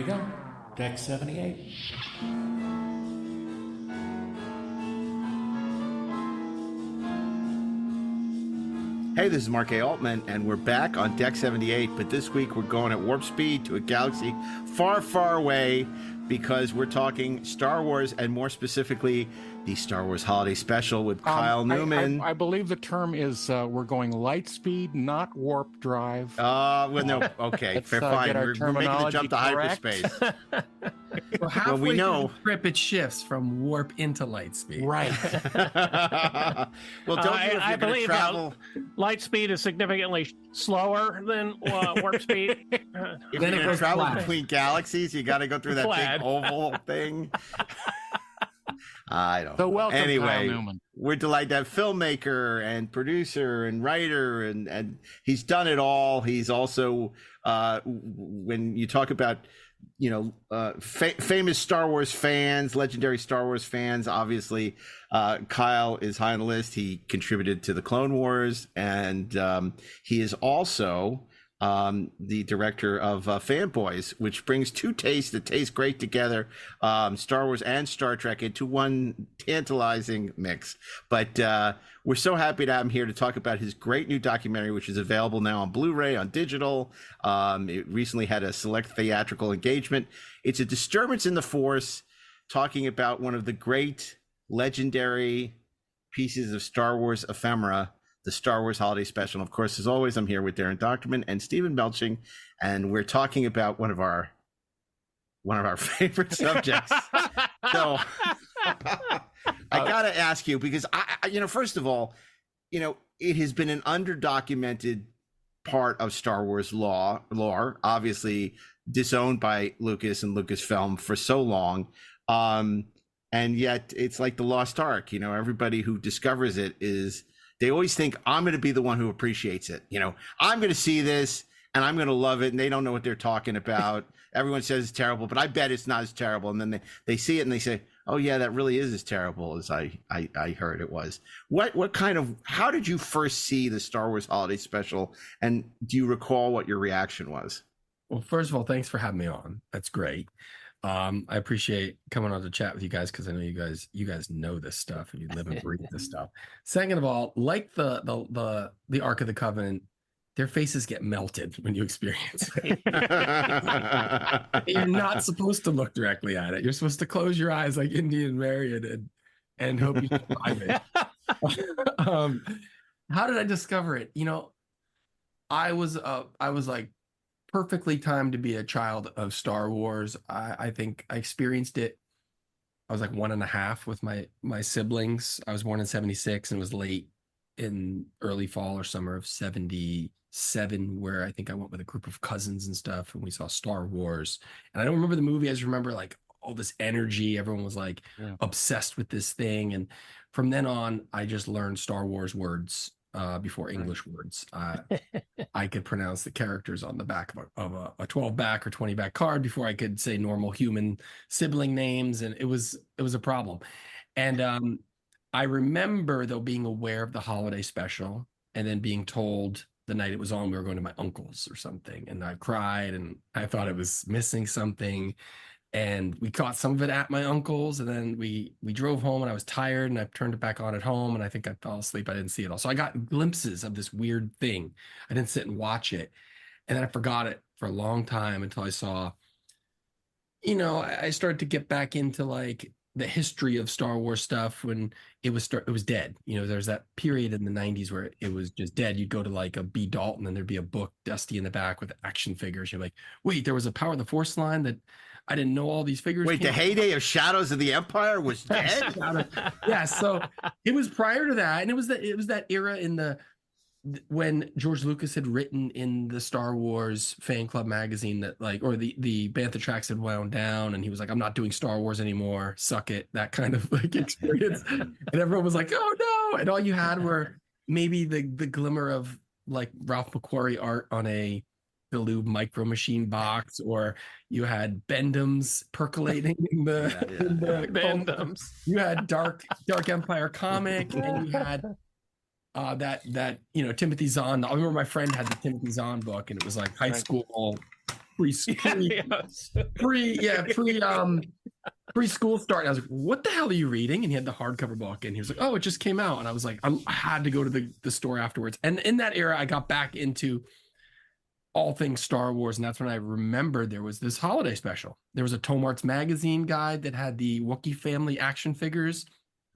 go. Deck 78. Hey, this is Mark A. Altman, and we're back on Deck 78, but this week we're going at warp speed to a galaxy far, far away because we're talking Star Wars, and more specifically, the Star Wars Holiday Special with KYLE NEWMAN. I believe the term is we're going light speed, not warp drive. Well, no, okay, fair, fine. We're making the jump to hyperspace. Well, halfway we know. through the trip, it shifts from warp into light speed. Right. Well, don't you, if I you're going to believe travel... light speed is significantly slower than warp speed. If you're going to travel between galaxies, you got to go through that Glad. big oval thing. I don't know. So welcome, anyway, KYLE NEWMAN. We're delighted to have filmmaker and producer and writer, and he's done it all. He's also, when you talk about, famous Star Wars fans, legendary Star Wars fans, obviously, Kyle is high on the list. He contributed to the Clone Wars, and he is also the director of Fanboys, which brings two tastes that taste great together, Star Wars and Star Trek, into one tantalizing mix. But we're so happy to have him here to talk about his great new documentary, which is available now on Blu-ray, on digital. It recently had a select theatrical engagement. It's a Disturbance in the Force, talking about one of the great legendary pieces of Star Wars ephemera, the Star Wars Holiday Special. And of course, as always, I'm here with DAREN DOCHTERMAN and STEVEN MELCHING, and we're talking about one of our favorite subjects. So I gotta ask you, because I first of all, it has been an underdocumented part of Star Wars lore, obviously disowned by Lucas and Lucasfilm for so long, and yet it's like the Lost Ark. Everybody who discovers it they always think, I'm going to be the one who appreciates it. I'm going to see this and I'm going to love it. And they don't know what they're talking about. Everyone says it's terrible, but I bet it's not as terrible. And then they see it and they say, oh yeah, that really is as terrible as I heard it was. How did you first see the Star Wars Holiday Special? And do you recall what your reaction was? Well, first of all, thanks for having me on. That's great. I appreciate coming on to chat with you guys, because I know you guys know this stuff and you live and breathe this stuff. Second of all, like the Ark of the Covenant, their faces get melted when you experience it. You're not supposed to look directly at it. You're supposed to close your eyes like Indian Marion and hope you survive it. How did I discover it? I was like perfectly timed to be a child of Star Wars. I think I experienced it. I was like 1.5 with my siblings. I was born in 76 and was late in early fall or summer of 77, where I think I went with a group of cousins and stuff, and we saw Star Wars. And I don't remember the movie. I just remember like all this energy. Everyone was like obsessed with this thing. And from then on, I just learned Star Wars words before English words. I could pronounce the characters on the back of a 12-back or 20-back card before I could say normal human sibling names, and it was a problem. And I remember, though, being aware of the holiday special and then being told the night it was on we were going to my uncle's or something, and I cried and I thought it was missing something. And we caught some of it at my uncle's, and then we drove home, and I was tired, and I turned it back on at home, and I think I fell asleep. I didn't see it all. So I got glimpses of this weird thing. I didn't sit and watch it. And then I forgot it for a long time until I saw, I started to get back into like the history of Star Wars stuff when it was dead. There's that period in the 90s where it was just dead. You'd go to like a B. Dalton and there'd be a book dusty in the back with action figures. You're like, wait, there was a Power of the Force line that I didn't know all these figures. Wait, the heyday of Shadows of the Empire was dead? Yeah, so it was prior to that, and it was that era when George Lucas had written in the Star Wars fan club magazine that the Bantha Tracks had wound down, and he was like, I'm not doing Star Wars anymore, suck it, that kind of like experience. And everyone was like, oh no, and all you had were maybe the glimmer of like Ralph McQuarrie art on a Biloo Micro Machine box, or you had Bendham's percolating in the Bendham's. You had Dark Empire comic, and you had that Timothy Zahn. I remember my friend had the Timothy Zahn book, and it was like high school Yes. preschool start. And I was like, what the hell are you reading? And he had the hardcover book and he was like, oh, it just came out. And I was like, I had to go to the store afterwards. And in that era, I got back into all things Star Wars. And that's when I remembered there was this holiday special. There was a Tomarts magazine guide that had the Wookiee family action figures.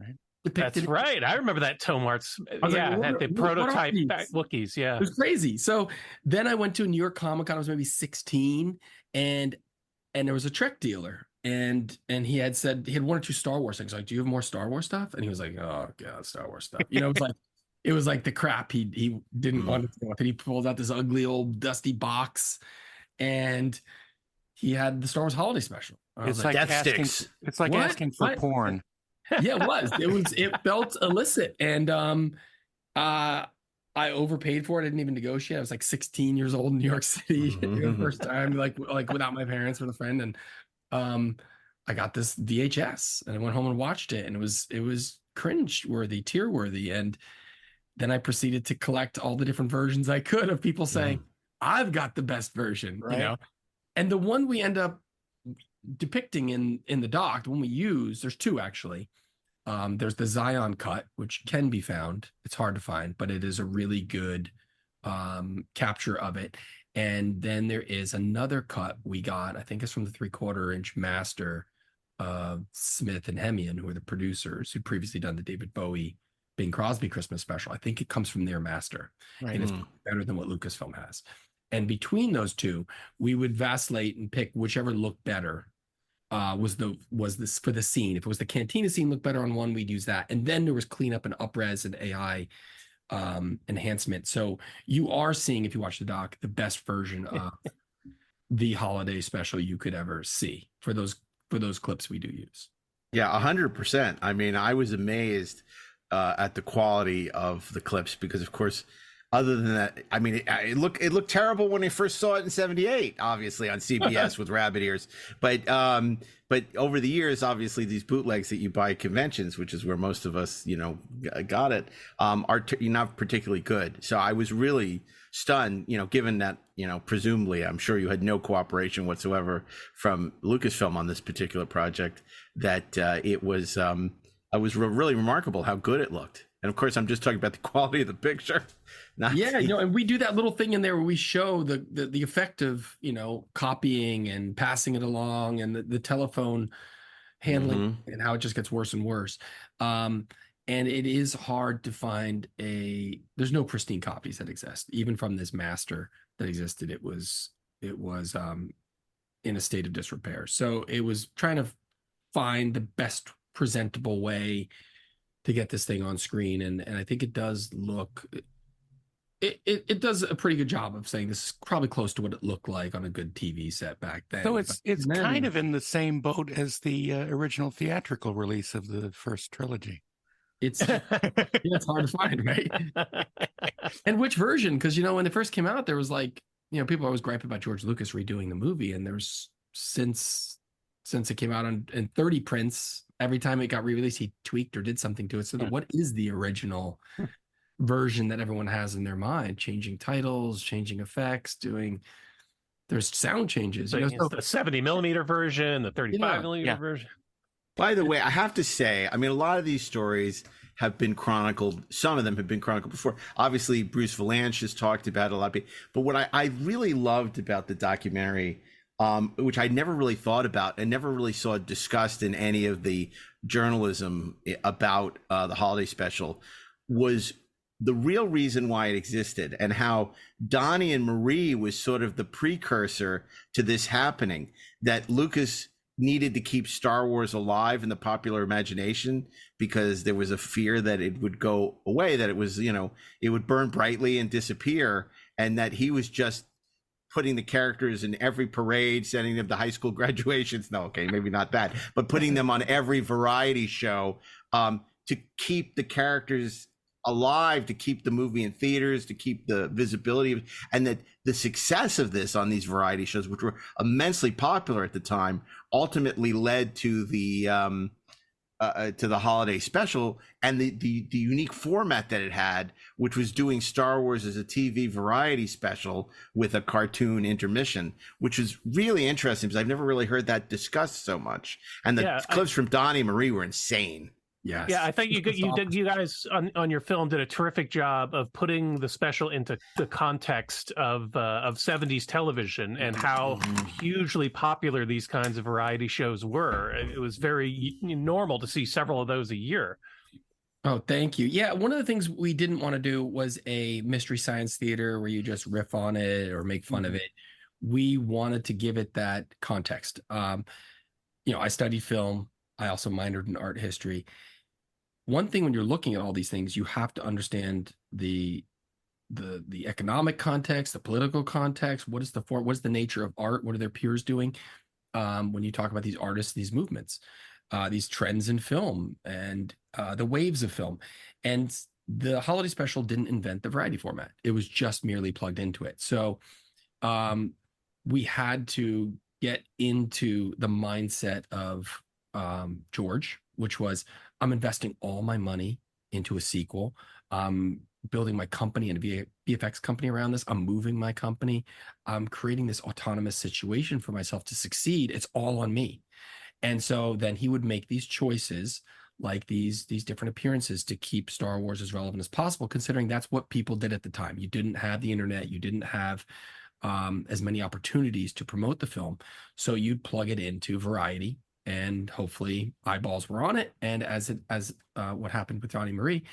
Right. That's Depicted. right. I remember that Tomarts. was like, Yeah, what had are- the what are prototype these? Wookiees. Yeah. It was crazy. So then I went to a New York Comic Con. I was maybe 16, and there was a Trek dealer, and he had said he had one or two Star Wars things. Like, do you have more Star Wars stuff? And he was like, oh god, Star Wars stuff. You know, it was like the crap he didn't want to deal with. And he pulled out this ugly old dusty box, and he had the Star Wars holiday special. I was It's like Death asking. sticks. It's like What? asking for What? porn. yeah, it felt illicit, and I overpaid for it. I didn't even negotiate. I was like 16 years old in New York City the first time, like without my parents, with a friend, and I got this VHS and I went home and watched it, and it was cringe worthy, tear worthy, and then I proceeded to collect all the different versions I could of people saying, I've got the best version, Right. you know. And the one we end up depicting in the doc, the one we use, there's two actually. There's the Zion cut, which can be found. It's hard to find, but it is a really good capture of it. And then there is another cut we got, I think it's from the 3/4-inch master of Smith and Hemian, who are the producers who previously done the David Bowie Bing Crosby Christmas special. I think it comes from their master, Right. and it's better than what Lucasfilm has. And between those two, we would vacillate and pick whichever looked better. Was this for the scene? If it was the cantina scene looked better on one, we'd use that. And then there was cleanup and upres and AI enhancement. So you are seeing, if you watch the doc, the best version of the holiday special you could ever see for those clips we do use. Yeah, 100%. I mean, I was amazed at the quality of the clips because, of course, other than that, I mean, it looked terrible when I first saw it in '78, obviously on CBS with rabbit ears. But over the years, obviously, these bootlegs that you buy at conventions, which is where most of us, got it, are not particularly good. So I was really stunned, given that, presumably, I'm sure you had no cooperation whatsoever from Lucasfilm on this particular project. That it was really remarkable how good it looked. And of course, I'm just talking about the quality of the picture. And we do that little thing in there where we show the effect of, copying and passing it along, and the telephone handling and how it just gets worse and worse. And it is hard to find there's no pristine copies that exist, even from this master that existed. It was in a state of disrepair. So it was trying to find the best presentable way to get this thing on screen, and I think it does look. It does a pretty good job of saying this is probably close to what it looked like on a good TV set back then. So it's kind of in the same boat as the original theatrical release of the first trilogy. It's hard to find, right? And which version? Because when it first came out, there was people always gripe about George Lucas redoing the movie, and there's since it came out in 30 prints, every time it got re-released, he tweaked or did something to it. So what is the original version that everyone has in their mind? Changing titles, changing effects, there's sound changes. So it's the 70 millimeter version, the 35 millimeter version. By the way, I have to say, I mean, a lot of these stories have been chronicled. Some of them have been chronicled before. Obviously, Bruce Valanche has talked about it a lot. But what I really loved about the documentary, which I never really thought about and never really saw discussed in any of the journalism about the holiday special, was the real reason why it existed, and how Donnie and Marie was sort of the precursor to this happening, that Lucas needed to keep Star Wars alive in the popular imagination because there was a fear that it would go away, that it was, it would burn brightly and disappear, and that he was just putting the characters in every parade, sending them to high school graduations. No, okay, maybe not that, but putting them on every variety show to keep the characters alive, to keep the movie in theaters, to keep the visibility of, and that the success of this on these variety shows, which were immensely popular at the time, ultimately led to the to the holiday special, and the unique format that it had, which was doing Star Wars as a TV variety special with a cartoon intermission, which is really interesting because I've never really heard that discussed so much. And the clips from Donnie Marie were insane. Yes. Yeah, I think you guys on your film did a terrific job of putting the special into the context of 70s television and how hugely popular these kinds of variety shows were. It was very normal to see several of those a year. Oh, thank you. Yeah, one of the things we didn't want to do was a mystery science theater where you just riff on it or make fun of it. We wanted to give it that context. I studied film. I also minored in art history. One thing when you're looking at all these things, you have to understand the economic context, the political context. What is the nature of art? What are their peers doing? When you talk about these artists, these movements, these trends in film, and the waves of film. And the holiday special didn't invent the variety format. It was just merely plugged into it. So we had to get into the mindset of George, which was, I'm investing all my money into a sequel. I'm building my company and a VFX company around this. I'm moving my company. I'm creating this autonomous situation for myself to succeed. It's all on me. And so then he would make these choices, like these different appearances, to keep Star Wars as relevant as possible, considering that's what people did at the time. You didn't have the internet. You didn't have as many opportunities to promote the film. So you'd plug it into variety, and hopefully eyeballs were on it. And as what happened with Donnie Marie,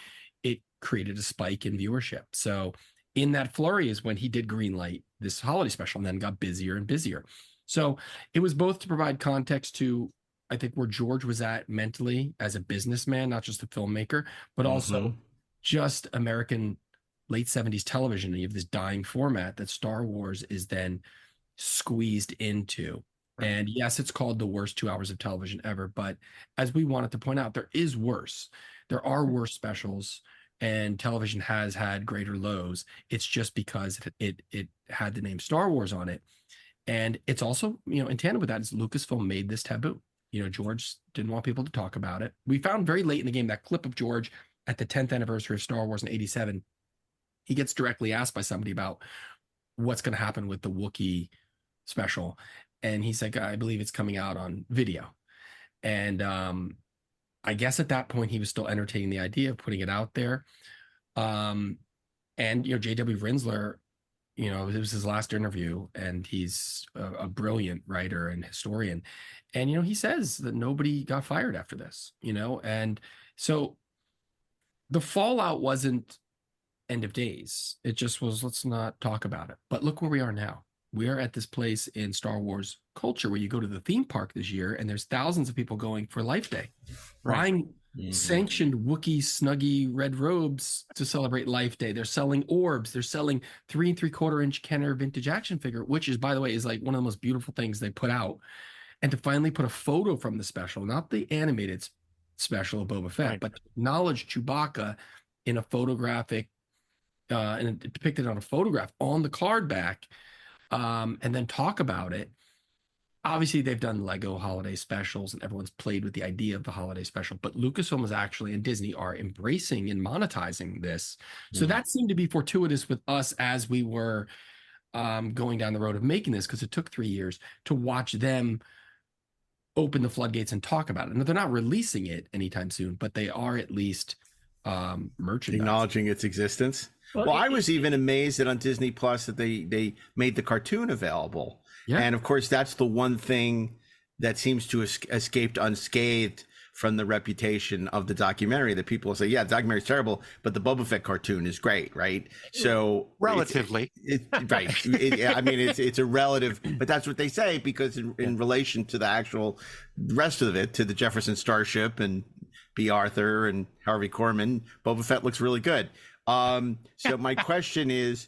it created a spike in viewership. So in that flurry is when he did greenlight this holiday special, and then got busier and busier. So it was both to provide context to, I think, where George was at mentally as a businessman, not just a filmmaker, but also just American late 70s television. And you have this dying format that Star Wars is then squeezed into. And yes, it's called the worst 2 hours of television ever. But as we wanted to point out, there is worse. There are worse specials, and television has had greater lows. It's just because it had the name Star Wars on it. And it's also, in tandem with that, is Lucasfilm made this taboo. George didn't want people to talk about it. We found very late in the game that clip of George at the 10th anniversary of Star Wars in '87. He gets directly asked by somebody about what's going to happen with the Wookiee special. And he's like, I believe it's coming out on video. And I guess at that point, he was still entertaining the idea of putting it out there. And, J.W. Rinsler, it was his last interview, and he's a brilliant writer and historian. And, he says that nobody got fired after this, and so the fallout wasn't end of days. It just was, let's not talk about it. But look where we are now. We are at this place in Star Wars culture where you go to the theme park this year, and there's thousands of people going for Life Day, buying sanctioned Wookiee Snuggie red robes to celebrate Life Day. They're selling orbs. They're selling 3 3/4-inch Kenner vintage action figure, which is, by the way, is like one of the most beautiful things they put out. And to finally put a photo from the special, not the animated special of Boba Fett, but to acknowledge Chewbacca in a photographic, and depicted on a photograph on the card back, and then talk about it. Obviously, they've done Lego holiday specials, and everyone's played with the idea of the holiday special, but Lucasfilm is actually, and Disney are embracing and monetizing this. So that seemed to be fortuitous with us as we were going down the road of making this, because it took 3 years to watch them open the floodgates and talk about it. And they're not releasing it anytime soon, but they are at least merchandising, acknowledging its existence. Well, I was even amazed that on Disney Plus that they made the cartoon available. Yeah. And of course, that's the one thing that seems to have escaped unscathed from the reputation of the documentary, that people will say, yeah, the documentary is terrible, but the Boba Fett cartoon is great, right? So relatively, right. It's a relative, but that's what they say, because in relation to the actual rest of it, to the Jefferson Starship and B. Arthur and Harvey Korman, Boba Fett looks really good. So my question is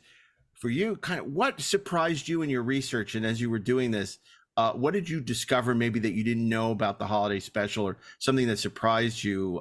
for you, kind of what surprised you in your research, and as you were doing this, what did you discover maybe that you didn't know about the holiday special, or something that surprised you,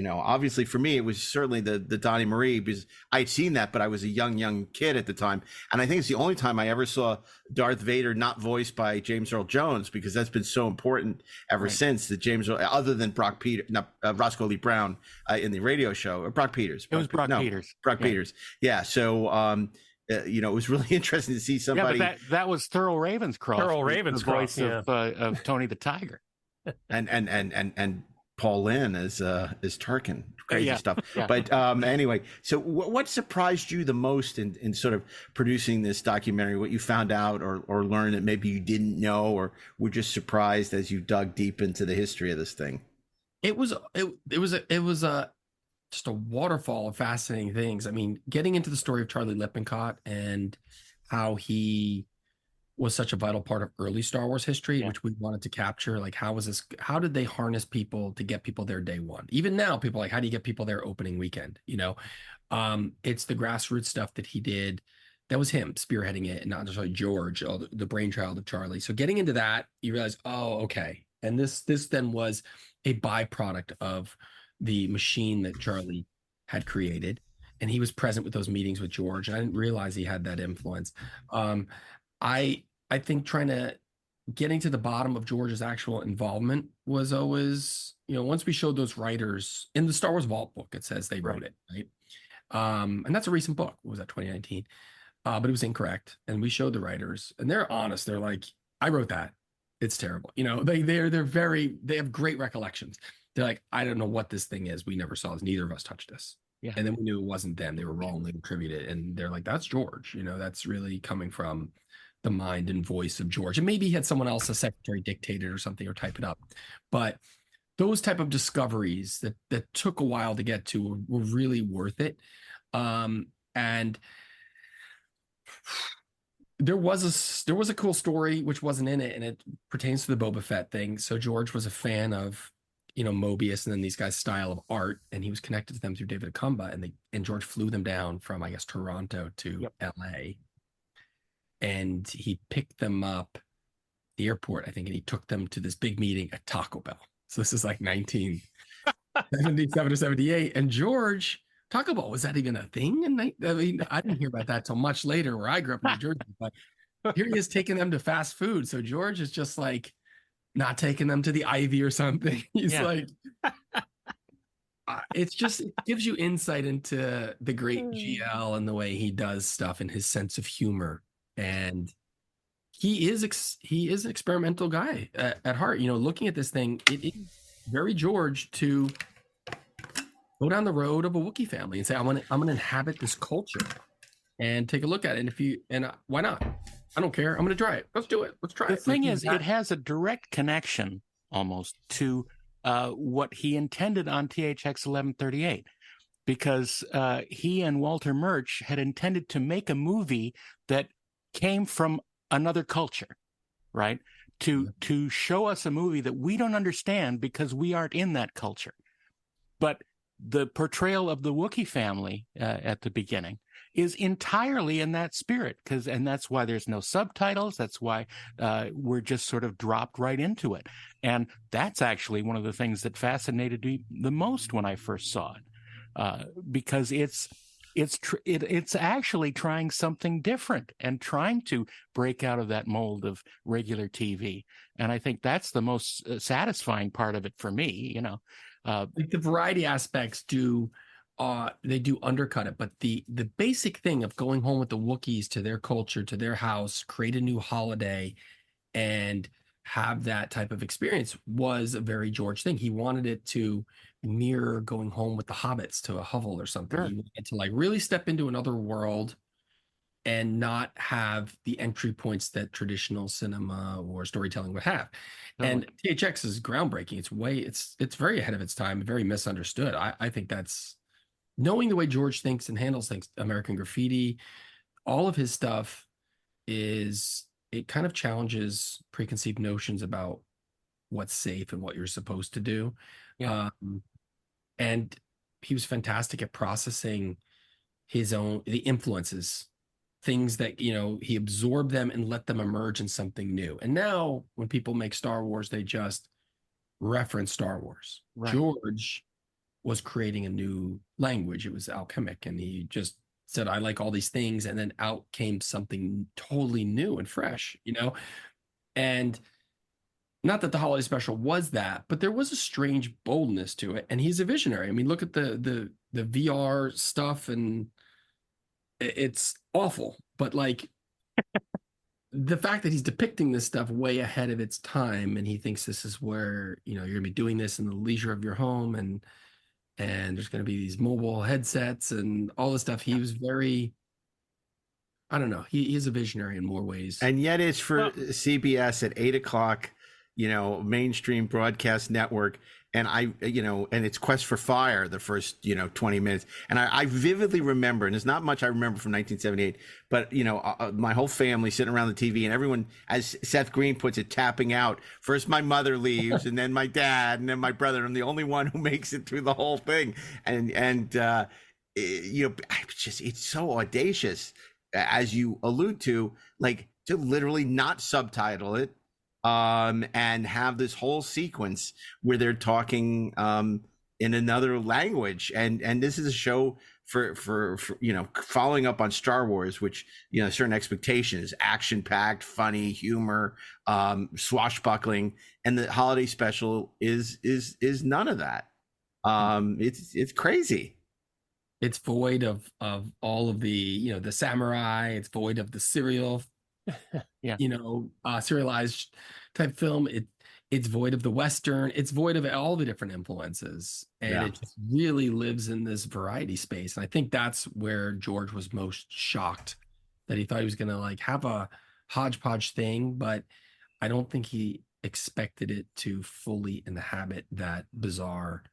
Obviously for me, it was certainly the Donnie Marie, because I'd seen that, but I was a young kid at the time. And I think it's the only time I ever saw Darth Vader not voiced by James Earl Jones, because that's been so important ever since, that James Earl, other than Roscoe Lee Brown in the radio show, or Brock Peters. It was Brock Peters. Brock Peters. Yeah. So, it was really interesting to see somebody. Yeah, but that was Thurl Ravenscroft. The voice of Tony the Tiger. and Paul Lynn as Turkin. Crazy stuff. Yeah. But anyway, so what surprised you the most in sort of producing this documentary? What you found out or learned that maybe you didn't know, or were just surprised as you dug deep into the history of this thing? It was just a waterfall of fascinating things. I mean, getting into the story of Charlie Lippincott and how he was such a vital part of early Star Wars history, which we wanted to capture. Like, how did they harness people to get people there day one? Even now, people are like, how do you get people there opening weekend? It's the grassroots stuff that he did. That was him spearheading it, and not just like George, the brainchild of Charlie. So getting into that, you realize, oh, okay. And this then was a byproduct of the machine that Charlie had created. And he was present with those meetings with George. And I didn't realize he had that influence. I think getting to the bottom of George's actual involvement was always, once we showed those writers in the Star Wars Vault book, it says they wrote it, right? And that's a recent book. What was that, 2019? But it was incorrect. And we showed the writers, and they're honest. They're like, I wrote that. It's terrible. They have great recollections. They're like, I don't know what this thing is. We never saw this. Neither of us touched this. Yeah. And then we knew it wasn't them. They were wrongly attributed. And they're like, that's George. That's really coming from the mind and voice of George. And maybe he had someone else, a secretary, dictate it or something, or type it up. But those type of discoveries that took a while to get to were really worth it. And there was a cool story which wasn't in it, and it pertains to the Boba Fett thing. So George was a fan of Mobius and then these guys' style of art, and he was connected to them through David Akumba, and George flew them down from, I guess, Toronto to LA, and he picked them up at the airport, I think, and he took them to this big meeting at Taco Bell. So this is like 1977 or 78, and Taco Bell, was that even a thing? And I didn't hear about that till much later, where I grew up in New Jersey, but here he is taking them to fast food. So George is just like not taking them to the Ivy or something. He's like, it gives you insight into the great GL and the way he does stuff and his sense of humor. And he is an experimental guy at heart. Looking at this thing, it is very George to go down the road of a Wookiee family and say, I'm gonna inhabit this culture and take a look at it. And why not? I don't care. I'm gonna try it. Let's do it. Let's try it. The thing is, it has a direct connection almost to what he intended on THX 1138, because he and Walter Murch had intended to make a movie that came from another culture, right? To show us a movie that we don't understand because we aren't in that culture. But the portrayal of the Wookiee family at the beginning is entirely in that spirit, and that's why there's no subtitles. That's why we're just sort of dropped right into it. And that's actually one of the things that fascinated me the most when I first saw it, because it's actually trying something different and trying to break out of that mold of regular TV. And I think that's the most satisfying part of it for me, like the variety aspects do undercut it, but the basic thing of going home with the Wookiees to their culture, to their house, create a new holiday, and have that type of experience was a very George thing. He wanted it to mirror going home with the hobbits to a hovel or something. Sure. He wanted to really step into another world and not have the entry points that traditional cinema or storytelling would have. No. And THX is groundbreaking. It's very ahead of its time, very misunderstood. I think that's knowing the way George thinks and handles things. American Graffiti, all of his stuff it kind of challenges preconceived notions about what's safe and what you're supposed to do. Yeah. And he was fantastic at processing the influences, things that, he absorbed them and let them emerge in something new. And now when people make Star Wars, they just reference Star Wars. Right. George was creating a new language. It was alchemic, and he just said, I like all these things, and then out came something totally new and fresh, and not that the holiday special was that, but there was a strange boldness to it, and he's a visionary. I mean, look at the VR stuff, and it's awful, but like the fact that he's depicting this stuff way ahead of its time, and he thinks this is where you're gonna be doing this in the leisure of your home, and there's gonna be these mobile headsets and all this stuff. He was very, I don't know, he's a visionary in more ways. And yet it's for CBS at 8:00, mainstream broadcast network. And and it's Quest for Fire, the first, 20 minutes. And I vividly remember, and there's not much I remember from 1978, but, my whole family sitting around the TV, and everyone, as Seth Green puts it, tapping out. First my mother leaves, and then my dad, and then my brother. I'm the only one who makes it through the whole thing. It's so audacious, as you allude to, like, to literally not subtitle it. And have this whole sequence where they're talking in another language, and this is a show for following up on Star Wars, which certain expectations, action packed, funny, humor, swashbuckling, and the holiday special is none of that. It's crazy. It's void of all of the the samurai. It's void of the serial. Yeah. Serialized type film. It's void of the Western. It's void of all the different influences, and it just really lives in this variety space. And I think that's where George was most shocked, that he thought he was going to like have a hodgepodge thing, but I don't think he expected it to fully inhabit that bizarre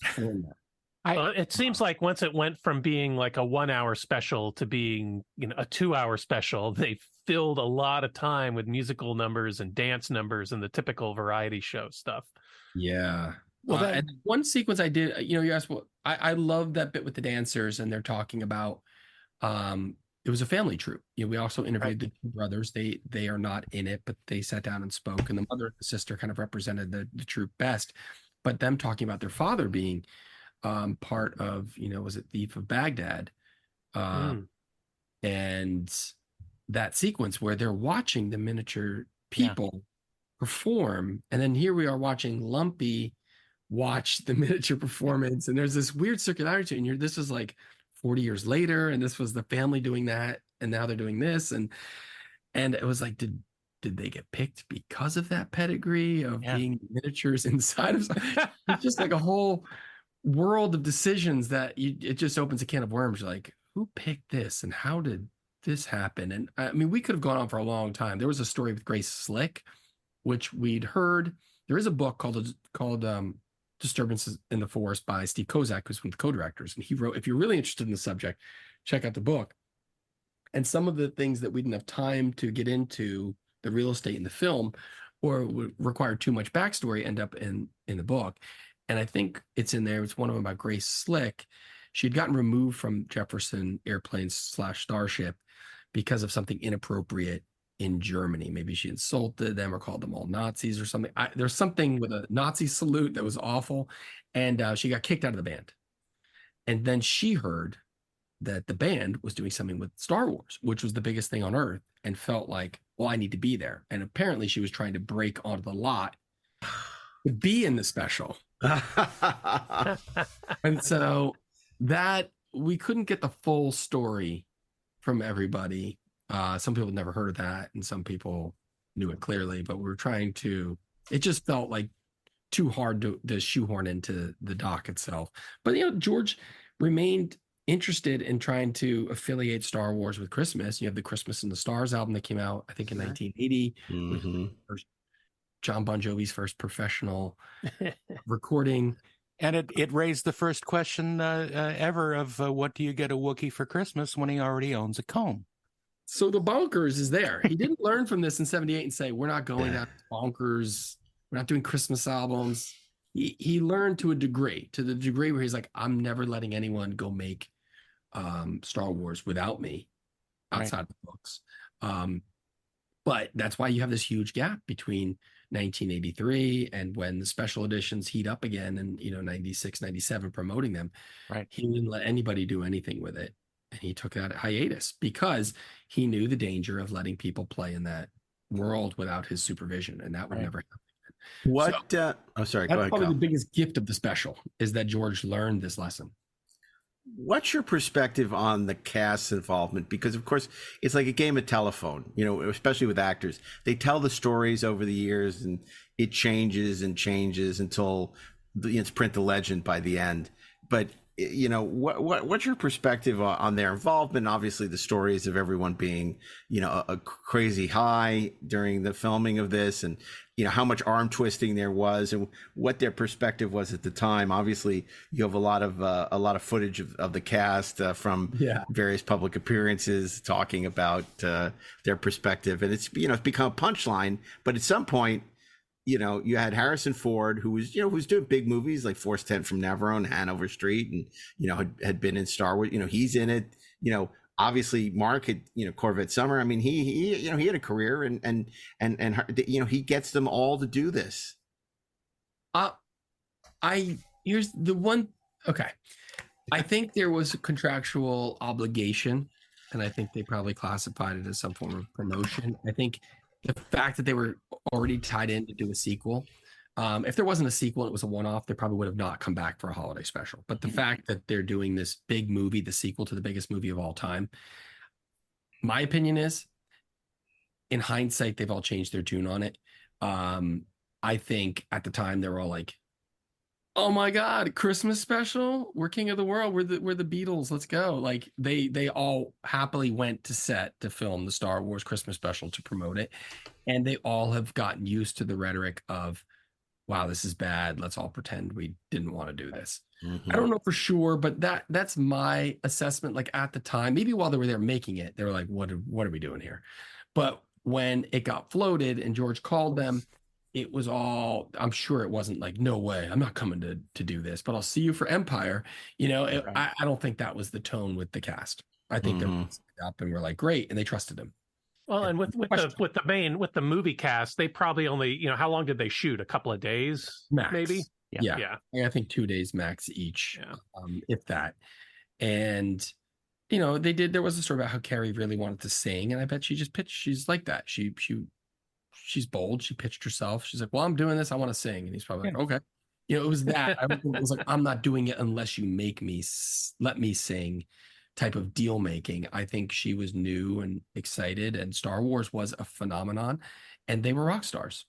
format. It seems like once it went from being like a 1 hour special to being, a 2 hour special, they filled a lot of time with musical numbers and dance numbers and the typical variety show stuff. Yeah. Well, and one sequence I did, you asked, well, I love that bit with the dancers, and they're talking about, it was a family troupe. We also interviewed the two brothers. They are not in it, but they sat down and spoke, and the mother and the sister kind of represented the troupe best. But them talking about their father being part of, was it Thief of Baghdad? And that sequence where they're watching the miniature people perform, and then here we are watching Lumpy watch the miniature performance, and there's this weird circularity, and this is like 40 years later, and this was the family doing that, and now they're doing this, and it was like, did they get picked because of that pedigree of being miniatures inside of it's just like a whole world of decisions that it just opens a can of worms. You're like, who picked this, and how did this happen? And I mean, we could have gone on for a long time. There was a story with Grace Slick, which we'd heard. There is a book called Disturbances in the Force by Steve Kozak, who's one of the co-directors, and he wrote, if you're really interested in the subject, check out the book. And some of the things that we didn't have time to get into, the real estate in the film, or would require too much backstory, end up in the book. And I think it's in there. It's one of them about Grace Slick. She'd gotten removed from Jefferson Airplanes / Starship because of something inappropriate in Germany. Maybe she insulted them or called them all Nazis or something. There's something with a Nazi salute that was awful. And she got kicked out of the band. And then she heard that the band was doing something with Star Wars, which was the biggest thing on Earth, and felt like, well, I need to be there. And apparently she was trying to break onto the lot to be in the special. And so that we couldn't get the full story from everybody. Some people had never heard of that, and some people knew it clearly, but we were trying to, it just felt like too hard to shoehorn into the doc itself. But George remained interested in trying to affiliate Star Wars with Christmas. You have the Christmas in the Stars album that came out, I think, in 1980, which was John Bon Jovi's first professional recording. And it raised the first question ever of what do you get a Wookiee for Christmas when he already owns a comb? So the bonkers is there. He didn't learn from this in 78 and say, we're not going down bonkers. We're not doing Christmas albums. He learned to the degree where he's like, I'm never letting anyone go make Star Wars without me outside of the books. But that's why you have this huge gap between 1983 and when the special editions heat up again and, 96, 97 promoting them. Right. He didn't let anybody do anything with it. And he took that hiatus because he knew the danger of letting people play in that world without his supervision. And that would never happen. What? So, sorry. that's Go ahead, probably Kyle. the biggest gift of the special is that George learned this lesson. What's your perspective on the cast's involvement? Because, of course, it's like a game of telephone, especially with actors. They tell the stories over the years and it changes and changes until it's print the legend by the end. But, what's your perspective on their involvement? Obviously, the stories of everyone being, a crazy high during the filming of this and, how much arm twisting there was and what their perspective was at the time. Obviously, you have a lot of footage of the cast from various public appearances talking about their perspective. And it's, it's become a punchline. But at some point, you had Harrison Ford, who was, who's doing big movies like Force 10 from Navarone, Hanover Street, and, had been in Star Wars, he's in it, obviously Mark had, Corvette Summer. I mean, he had a career and he gets them all to do this. Here's the one. Okay. I think there was a contractual obligation and I think they probably classified it as some form of promotion. I think the fact that they were already tied in to do a sequel, if there wasn't a sequel and it was a one-off, they probably would have not come back for a holiday special. But the fact that they're doing this big movie, the sequel to the biggest movie of all time, my opinion is, in hindsight, they've all changed their tune on it. I think at the time they were all like, "Oh my God, Christmas special! We're king of the world. We're the Beatles. Let's go!" Like they all happily went to set to film the Star Wars Christmas special to promote it, and they all have gotten used to the rhetoric of, "Wow, this is bad. Let's all pretend we didn't want to do this." I don't know for sure, but that's my assessment. Like at the time, maybe while they were there making it, they were like, "What are we doing here?" But when it got floated and George called them, it was all, I'm sure it wasn't like, "No way, I'm not coming to do this, but I'll see you for Empire." I don't think that was the tone with the cast. I think they were up and were like, "Great," and they trusted him. Well, and with the movie cast, they probably only, how long did they shoot? A couple of days, max. Maybe. Yeah. I think 2 days max each, if that. And they did. There was a story about how Carrie really wanted to sing, and I bet she just pitched. She's like that. She's bold. She pitched herself. She's like, "Well, I'm doing this. I want to sing," and he's probably like, "Okay." It was that. It was like, "I'm not doing it unless you make me let me sing." Type of deal making. I think she was new and excited, and Star Wars was a phenomenon, and they were rock stars,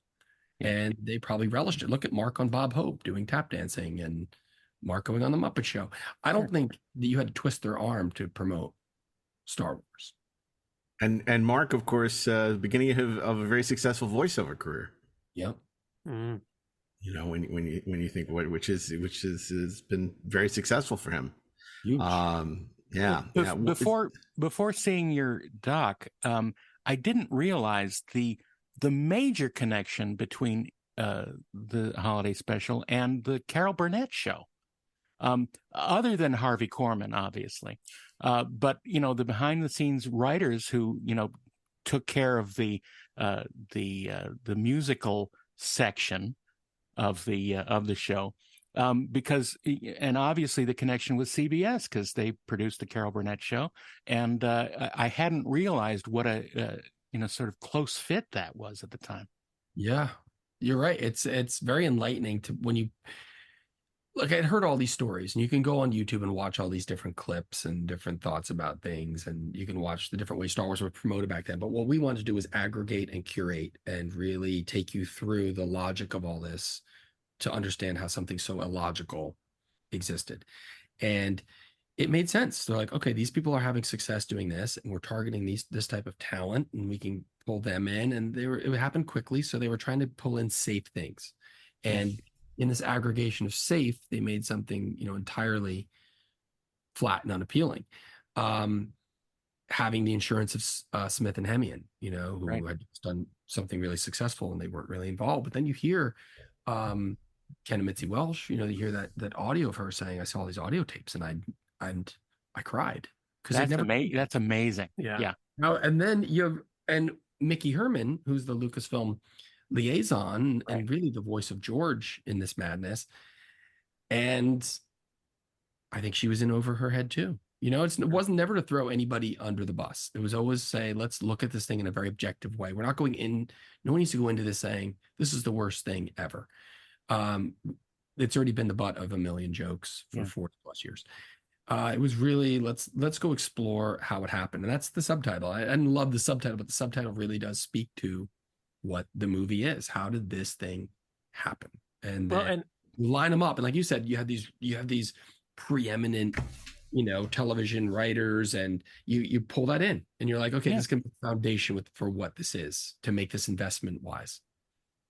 and they probably relished it. Look at Mark on Bob Hope doing tap dancing, and Mark going on the Muppet Show. I don't think that you had to twist their arm to promote Star Wars. And Mark, of course, beginning of a very successful voiceover career. Yep. When you think which has been very successful for him. Huge. Before seeing your doc, I didn't realize the major connection between the holiday special and the Carol Burnett show. Other than Harvey Korman, obviously, but the behind the scenes writers who took care of the musical section of the show. Because, and obviously the connection with CBS because they produced the Carol Burnett show, and I hadn't realized what a sort of close fit that was at the time. Yeah, you're right. It's very enlightening to when you look. I'd heard all these stories, and you can go on YouTube and watch all these different clips and different thoughts about things, and you can watch the different ways Star Wars was promoted back then. But what we wanted to do was aggregate and curate and really take you through the logic of all this, to understand how something so illogical existed. And it made sense. They're like, okay, these people are having success doing this, and we're targeting this type of talent, and we can pull them in. And it happened quickly. So they were trying to pull in safe things. And in this aggregation of safe, they made something, entirely flat and unappealing. Having the insurance of Smith and Hemian, who had done something really successful and they weren't really involved. But then you hear, Ken and Mitzi Welsh, you hear that audio of her saying, "I saw these audio tapes and I cried." Because that's amazing. Yeah. Now, and then Mickey Herman, who's the Lucasfilm liaison and really the voice of George in this madness. And I think she was in over her head too. You know, it wasn't never to throw anybody under the bus. It was always say, let's look at this thing in a very objective way. We're not going in. No one needs to go into this saying, this is the worst thing ever. It's already been the butt of a million jokes for 40 plus years. It was really, let's go explore how it happened. And that's the subtitle. I didn't love the subtitle, but the subtitle really does speak to what the movie is. How did this thing happen? And then line them up. And like you said, you have these preeminent, you know, television writers, and you pull that in and you're like, okay, this can be the foundation for what this is to make this investment wise.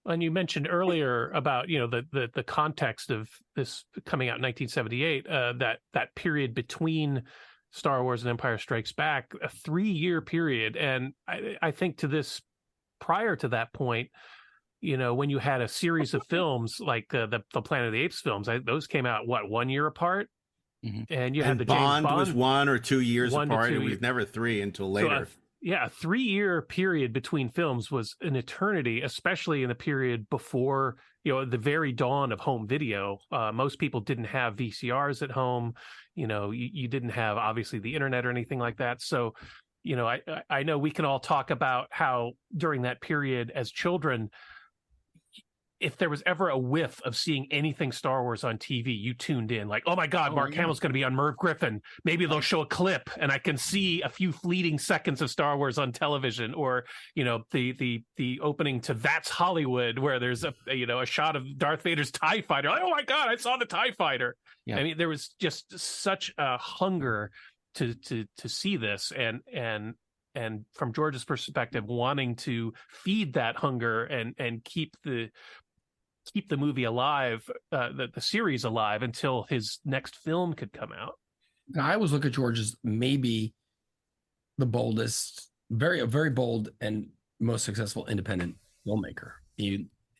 And you mentioned earlier about, you know, the context of this coming out in 1978, that period between Star Wars and Empire Strikes Back, a 3-year period. And I think prior to that point, you know, when you had a series of films like the Planet of the Apes films, those came out 1 year apart. Mm-hmm. And you had the Bond James Bond was 1 or 2 years apart. It was never 3 until later. So a 3-year period between films was an eternity, especially in the period before, you know, the very dawn of home video. Most people didn't have VCRs at home. You know, you didn't have obviously the internet or anything like that. So, you know, I know we can all talk about how during that period as children, if there was ever a whiff of seeing anything Star Wars on TV, you tuned in like, oh my God, Mark Hamill's going to be on Merv Griffin. Maybe they'll show a clip and I can see a few fleeting seconds of Star Wars on television, or, you know, the opening to That's Hollywood, where there's a shot of Darth Vader's TIE fighter. Like, oh my God, I saw the TIE fighter. Yeah. I mean, there was just such a hunger to see this, and from George's perspective, wanting to feed that hunger and keep the movie alive, the series alive until his next film could come out. I always look at George as maybe the boldest, very bold and most successful independent filmmaker.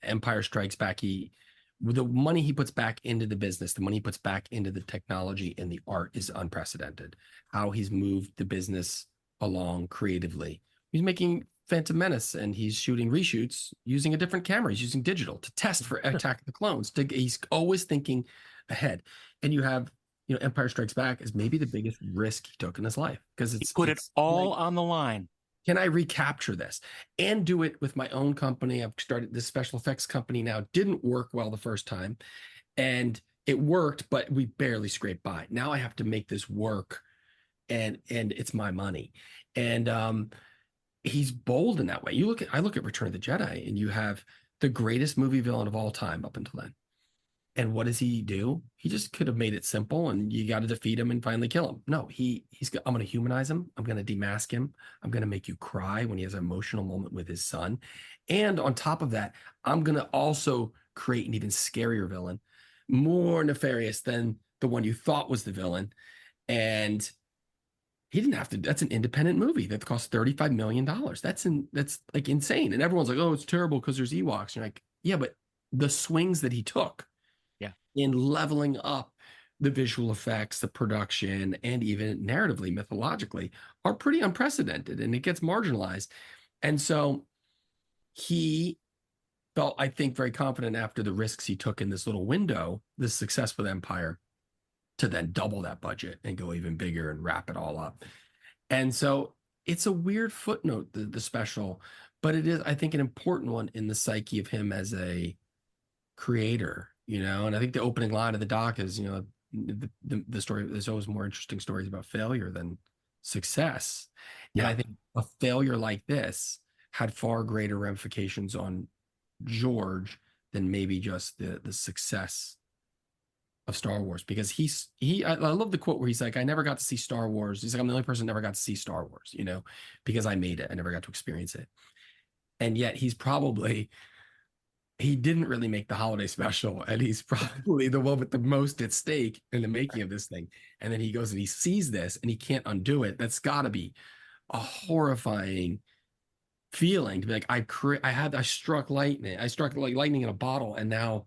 Empire Strikes Back, the money he puts back into the business, the money he puts back into the technology and the art is unprecedented. How he's moved the business along creatively. He's making Phantom Menace and he's shooting reshoots using a different camera. He's using digital to test for Attack of the Clones. He's always thinking ahead. And you have, you know, Empire Strikes Back is maybe the biggest risk he took in his life, because he put it all on the line. Can I recapture this and do it with my own company? I've started this special effects company now. Didn't work well the first time, and it worked, but we barely scraped by. Now I have to make this work, and it's my money. And he's bold in that way. I look at Return of the Jedi, and you have the greatest movie villain of all time up until then. And what does he do? He just could have made it simple and you got to defeat him and finally kill him. No, I'm going to humanize him. I'm going to demask him. I'm going to make you cry when he has an emotional moment with his son. And on top of that, I'm going to also create an even scarier villain, more nefarious than the one you thought was the villain. And he didn't have to. That's an independent movie that cost $35 million. That's like insane. And everyone's like, oh, it's terrible because there's Ewoks. And you're like, yeah, but the swings that he took in leveling up the visual effects, the production, and even narratively, mythologically, are pretty unprecedented, and it gets marginalized. And so he felt, I think, very confident after the risks he took in this little window, this success with Empire, to then double that budget and go even bigger and wrap it all up. And so it's a weird footnote, the special, but it is, I think, an important one in the psyche of him as a creator, you know. And I think the opening line of the doc is, you know, the story, there's always more interesting stories about failure than success. Yeah. And I think a failure like this had far greater ramifications on George than maybe just the success of Star Wars, because I love the quote where he's like, I never got to see Star Wars. He's like, I'm the only person who never got to see Star Wars, you know, because I made it. I never got to experience it. And yet he didn't really make the holiday special, and he's probably the one with the most at stake in the making of this thing. And then he goes and he sees this and he can't undo it. That's got to be a horrifying feeling to be like, I struck lightning. I struck like lightning in a bottle, and now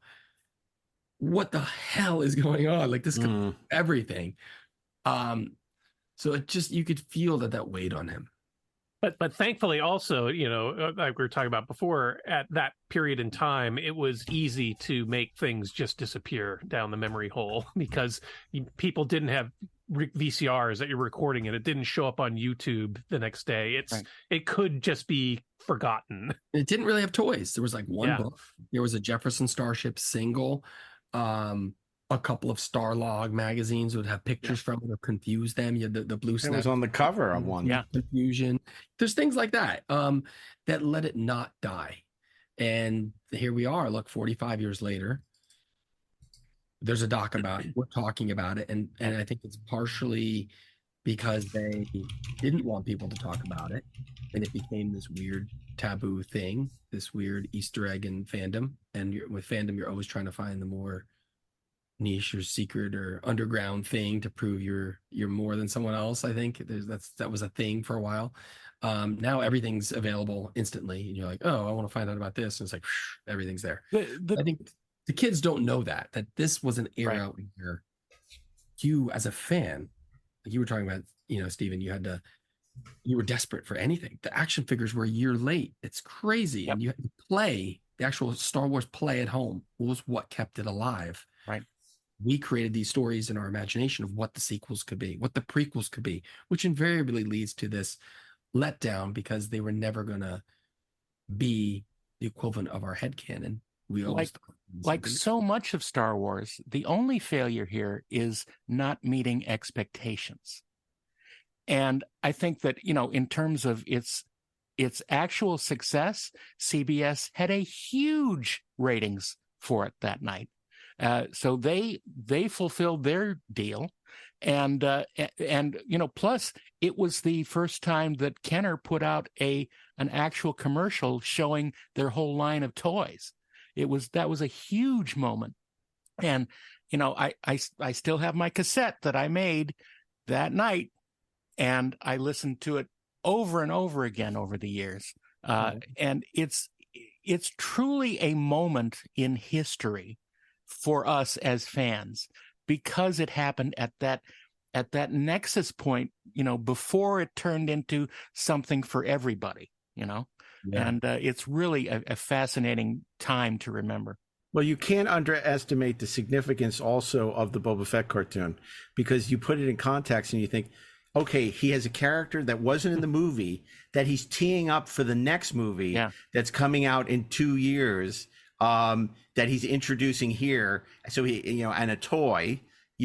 what the hell is going on? Like this could be everything. So it just, you could feel that weighed on him. But thankfully, also, like we were talking about before, at that period in time, it was easy to make things just disappear down the memory hole because people didn't have VCRs that you're recording, and it didn't show up on YouTube the next day. It could just be forgotten. It didn't really have toys. There was like one Yeah. book. There was a Jefferson Starship single. A couple of Starlog magazines would have pictures from it or confuse them. You had the blue It snap. was on the cover of one. Yeah. Confusion. There's things like that that let it not die. And here we are, look, 45 years later. There's a doc about it. We're talking about it. And I think it's partially because they didn't want people to talk about it. And it became this weird taboo thing, this weird Easter egg in fandom. And with fandom, you're always trying to find the more niche or secret or underground thing to prove you're more than someone else. I think that was a thing for a while. Now everything's available instantly, and you're like, oh, I want to find out about this, and it's like everything's there. I think the kids don't know that this was an era where you, as a fan, like you were talking about, Steven, you were desperate for anything. The action figures were a year late. It's crazy. Yep. And you had to play the actual Star Wars play at home was what kept it alive. Right. We created these stories in our imagination of what the sequels could be, what the prequels could be, which invariably leads to this letdown because they were never going to be the equivalent of our headcanon. We always like so much of Star Wars, the only failure here is not meeting expectations. And I think that, in terms of its actual success, CBS had a huge ratings for it that night. So they fulfilled their deal, and plus it was the first time that Kenner put out an actual commercial showing their whole line of toys. That was a huge moment, and I still have my cassette that I made that night, and I listened to it over and over again over the years, and it's truly a moment in history for us as fans, because it happened at that nexus point, before it turned into something for everybody, and it's really a fascinating time to remember. Well, you can't underestimate the significance also of the Boba Fett cartoon, because you put it in context and you think, okay, he has a character that wasn't in the movie that he's teeing up for the next movie that's coming out in 2 years. That he's introducing here, so he, and a toy,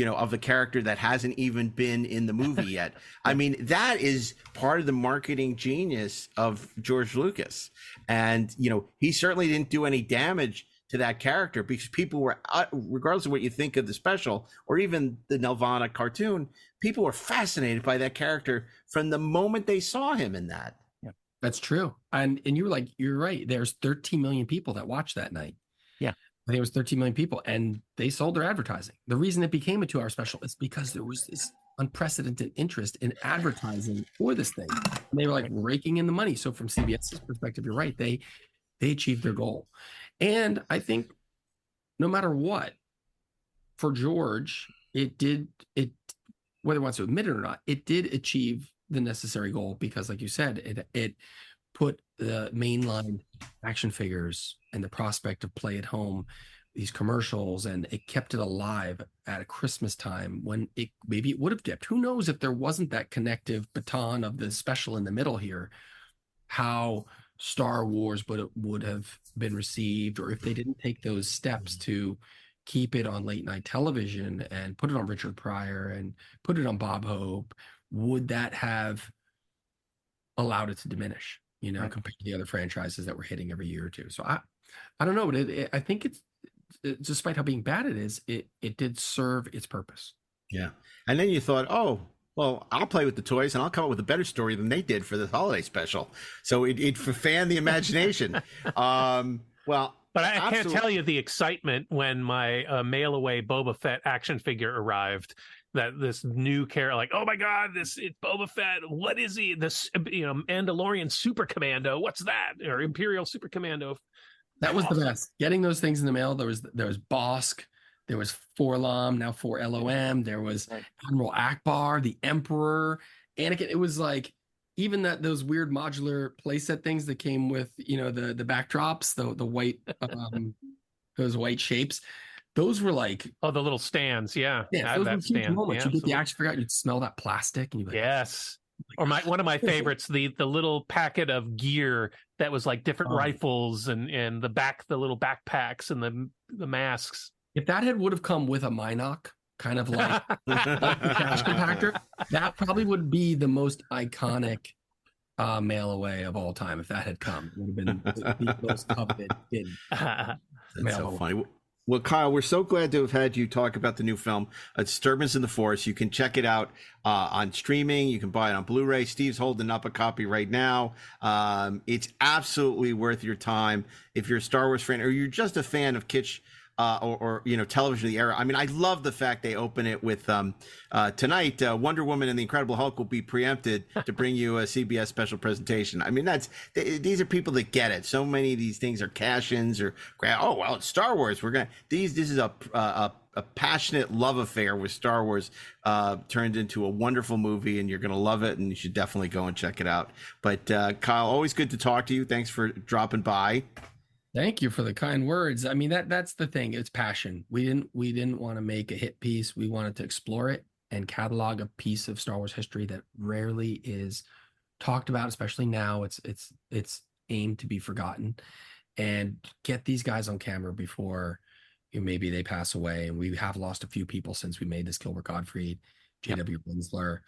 of the character that hasn't even been in the movie yet. I mean, that is part of the marketing genius of George Lucas, and he certainly didn't do any damage to that character, because people were, regardless of what you think of the special or even the Nelvana cartoon, people were fascinated by that character from the moment they saw him in that. That's true. And you're right. There's 13 million people that watched that night. Yeah. I think it was 13 million people, and they sold their advertising. The reason it became a 2-hour special is because there was this unprecedented interest in advertising for this thing. And they were like raking in the money. So from CBS's perspective, you're right. They achieved their goal. And I think no matter what, for George, whether he wants to admit it or not, it did achieve the necessary goal, because like you said, it put the mainline action figures and the prospect of play at home, these commercials, and it kept it alive at a Christmas time when maybe it would have dipped. Who knows, if there wasn't that connective baton of the special in the middle here, how Star Wars would have been received, or if they didn't take those steps to keep it on late night television and put it on Richard Pryor and put it on Bob Hope, would that have allowed it to diminish, compared to the other franchises that were hitting every year or two? So I don't know, but I think it's, despite how being bad it is, it did serve its purpose. Yeah. And then you thought, oh, well, I'll play with the toys and I'll come up with a better story than they did for the holiday special. So it fanned the imagination. But I can't tell you the excitement when my mail-away Boba Fett action figure arrived. That this new character, like, oh my God, it's Boba Fett. What is he? This Mandalorian Super Commando. What's that? Or Imperial Super Commando. That was the best. Getting those things in the mail. There was Bosk. There was Forlom, now 4LOM. There was Admiral Akbar, the Emperor, Anakin. It was like even those weird modular playset things that came with, the backdrops, the white, those white shapes, those were like, Oh, the little stands. Yeah. yeah, I have those were that huge stand. moments. Yeah, You get the absolutely. action figure out, you'd smell that plastic, and you'd be like, Yes. Or one of my favorites, the little packet of gear that was like different rifles and the little backpacks and the masks. if that would have come with a Minoc, kind of like the cash compactor, that probably would be the most iconic mail away of all time. If that had come, it would have been the most coveted kid. That's mail so away. funny. Well, Kyle, we're so glad to have had you talk about the new film, Disturbance in the Force. You can check it out on streaming. You can buy it on Blu-ray. Steve's holding up a copy right now. It's absolutely worth your time if you're a Star Wars fan or you're just a fan of kitsch or television of the era. I mean, I love the fact they open it with tonight. Wonder Woman and the Incredible Hulk will be preempted to bring you a CBS special presentation. I mean, these are people that get it. So many of these things are cash-ins or it's Star Wars. This is a passionate love affair with Star Wars turned into a wonderful movie, and you're going to love it, and you should definitely go and check it out. But Kyle, always good to talk to you. Thanks for dropping by. Thank you for the kind words. I mean, that's the thing. It's passion. We didn't want to make a hit piece. We wanted to explore it and catalog a piece of Star Wars history that rarely is talked about, especially now. It's aimed to be forgotten, and get these guys on camera before maybe they pass away. And we have lost a few people since we made this. Gilbert Gottfried, J.W. Winsler.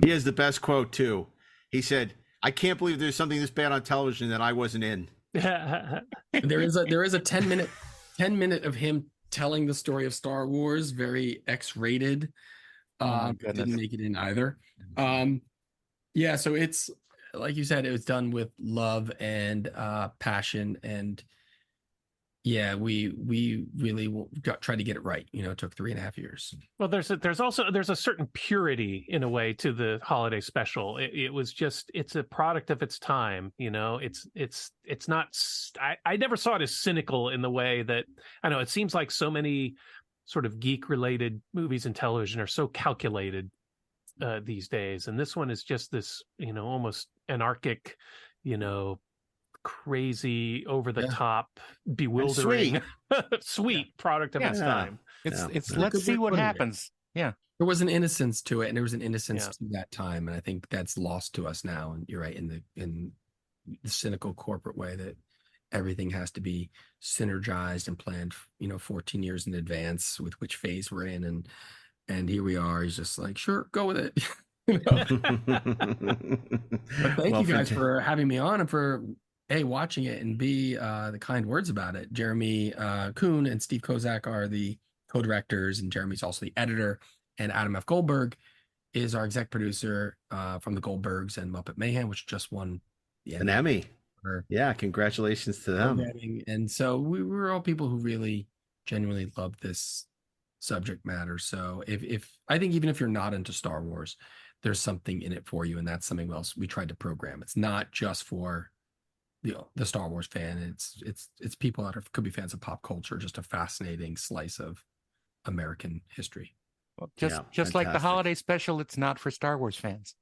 He has the best quote too. He said, "I can't believe there's something this bad on television that I wasn't in." There is a 10 minute of him telling the story of Star Wars, very X-rated. Didn't make it in either. Yeah, so it's like you said, it was done with love and passion, and yeah, we really tried to get it right. It took 3.5 years. Well, there's a certain purity in a way to the holiday special. It was just, it's a product of its time. It's not. I never saw it as cynical in the way that I know. It seems like so many sort of geek related movies and television are so calculated these days, and this one is just this almost anarchic, crazy, over the top, bewildering, sweet product of its time. It's let's see what happens. Yeah. There was an innocence to it, and there was an innocence to that time, and I think that's lost to us now. And you're right, in the cynical corporate way that everything has to be synergized and planned, 14 years in advance with which phase we're in, and here we are. He's just like, sure, go with it. But thank you guys for having me on and for watching it, and the kind words about it. Jeremy Kuhn and Steve Kozak are the co-directors, and Jeremy's also the editor, and Adam F. Goldberg is our exec producer from the Goldbergs and Muppet Mayhem, which just won an Emmy. Yeah, congratulations to them. And so we're all people who really genuinely love this subject matter. So if I think even if you're not into Star Wars, there's something in it for you, and that's something else we tried to program. It's not just for the Star Wars fan. It's people that could be fans of pop culture, just a fascinating slice of American history. Well, just like the holiday special, it's not for Star Wars fans.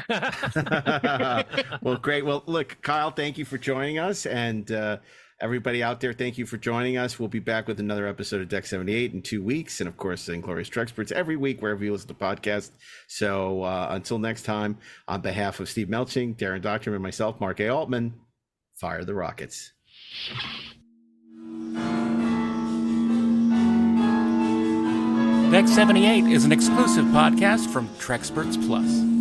Well, great. Well, look, Kyle, thank you for joining us, and everybody out there, thank you for joining us. We'll be back with another episode of Deck 78 in 2 weeks, and of course, Inglorious Treksperts every week wherever you listen to podcasts. So until next time, on behalf of Steve Melching, Darren Docterman, and myself, Mark A. Altman, fire the rockets. Deck 78 is an exclusive podcast from Treksperts Plus.